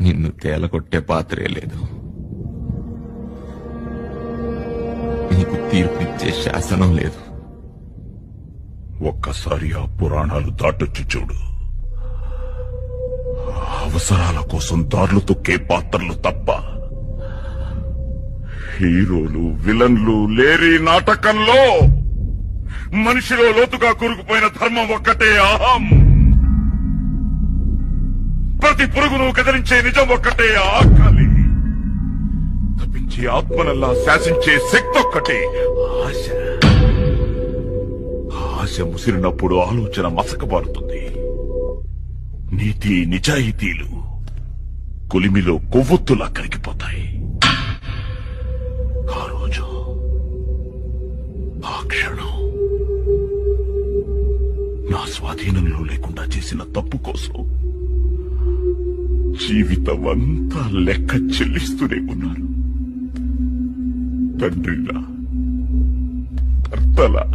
నిన్ను తేలకొట్టే పాత్రే లేదు, నీకు తీర్పిచ్చే శాసనం లేదు. ఒక్కసారి ఆ పురాణాలు దాటొచ్చి చూడు. అవసరాల కోసం దారులు తొక్కే పాత్రలు తప్ప హీరోలు విలన్లు లేరి నాటకంలో మనిషిలో లోతుగా కూరుకుపోయిన ధర్మం ఒక్కటే అహం. ప్రతి పురుగును కదిలించే నిజం ఒక్కటే ఆకలి. తప్పించే ఆత్మనల్లా శాసించే శక్తి ఒక్కటే ఆశ. ఆశ ముసిరినప్పుడు ఆలోచన మసకబారుతుంది. నీతి నిజాయితీలు కొలిమిలో కొవ్వొత్తులా కరిగిపోతాయి. ఆ రోజు, ఆ క్షణం నా స్వాధీనంలో లేకుండా చేసిన తప్పు కోసం జీవితం అంతా లెక్క చెల్లిస్తూనే ఉన్నారు. తండ్రిలా, భర్తలా,